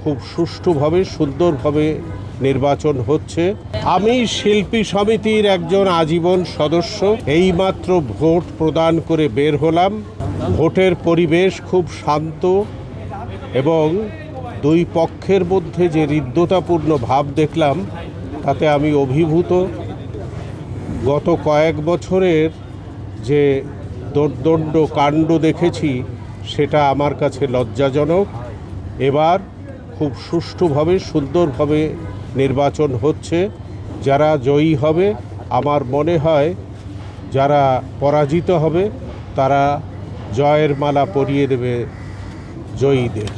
খুব সুষ্ঠুভাবে সুন্দরভাবে নির্বাচন হচ্ছে। আমি শিল্পী সমিতির একজন আজীবন সদস্য। এইমাত্র ভোট প্রদান করে বের হলাম। ভোটের পরিবেশ খুব শান্ত এবং দুই পক্ষের মধ্যে যে হৃদ্যতাপূর্ণ ভাব দেখলাম তাতে আমি অভিভূত। গত কয়েক বছরের যে দোর্দণ্ড কাণ্ড দেখেছি সেটা আমার কাছে লজ্জাজনক। এবার খুব সুষ্ঠুভাবে সুন্দরভাবে নির্বাচন হচ্ছে। যারা জয়ী হবে, আমার মনে হয় যারা পরাজিত হবে তারা জয়ের মালা পরিয়ে দেবে জয়ীদের।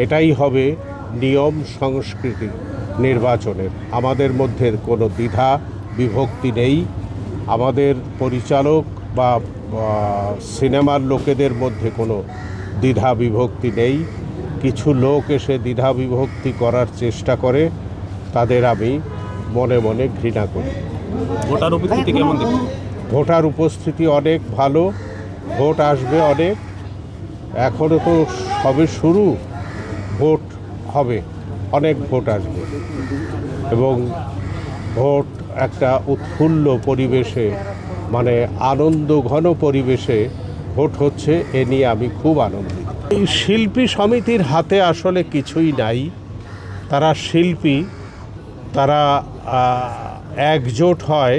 এটাই হবে নিয়ম সংস্কৃতি নির্বাচনের। আমাদের মধ্যে কোনো দ্বিধা বিভক্তি নেই। আমাদের পরিচালক বা সিনেমার লোকেদের মধ্যে কোনো দ্বিধা বিভক্তি নেই। কিছু লোক এসে দ্বিধা বিভক্তি করার চেষ্টা করে, তাদের আমি মনে মনে ঘৃণা করি। ভোটার উপস্থিতি কেমন দেখুন? ভোটার উপস্থিতি অনেক ভালো। ভোট আসবে অনেক, এখনও তো সবে শুরু। ভোট হবে, অনেক ভোট আসবে এবং ভোট একটা উৎফুল্ল পরিবেশে, মানে আনন্দ ঘন পরিবেশে ভোট হচ্ছে। এ নিয়ে আমি খুব আনন্দিত। এই শিল্পী সমিতির হাতে আসলে কিছুই নাই। তারা শিল্পী, তারা একজোট হয়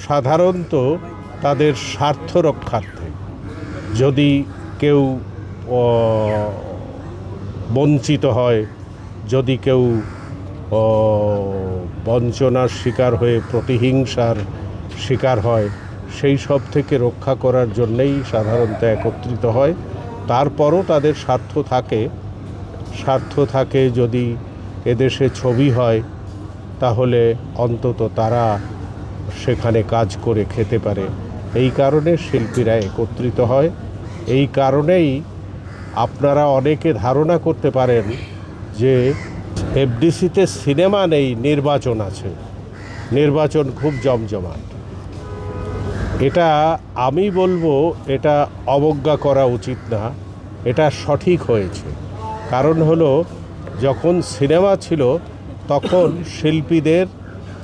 সাধারণত তাদের স্বার্থ রক্ষার্থে। যদি কেউ বঞ্চিত হয়, যদি কেউ বঞ্চনার শিকার হয়ে প্রতিহিংসার শিকার হয়, সেই সব থেকে রক্ষা করার জন্যেই সাধারণত একত্রিত হয়। তারপরও তাদের স্বার্থ থাকে যদি এদেশে ছবি হয় তাহলে অন্তত তারা সেখানে কাজ করে খেতে পারে। এই কারণে শিল্পীরা একত্রিত হয়। এই কারণেই আপনারা অনেকে ধারণা করতে পারেন যে এফডিসিতে সিনেমা নেই, নির্বাচন আছে। নির্বাচন খুব জমজমাট। এটা আমি বলবো এটা অবজ্ঞা করা উচিত না, এটা সঠিক হয়েছে। কারণ হলো, যখন সিনেমা ছিল তখন শিল্পীদের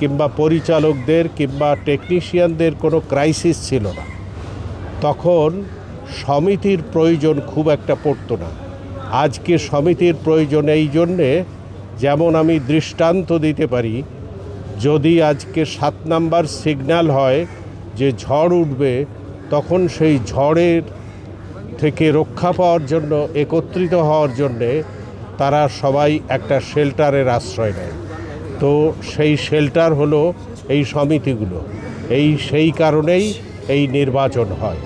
কিংবা পরিচালকদের কিংবা টেকনিশিয়ানদের কোনো ক্রাইসিস ছিল না। তখন সমিতির প্রয়োজন খুব একটা পড়তো না। আজকে সমিতির প্রয়োজন এই জন্যে, যেমন আমি দৃষ্টান্ত দিতে পারি, যদি আজকে 7 নাম্বার সিগন্যাল হয় যে ঝড় উঠবে, তখন সেই ঝড়ের থেকে রক্ষা পাওয়ার জন্য, একত্রিত হওয়ার জন্যে তারা সবাই একটা শেল্টারের আশ্রয় নেয়। তো সেই শেল্টার হলো এই সমিতিগুলো। সেই কারণেই এই নির্বাচন হয়।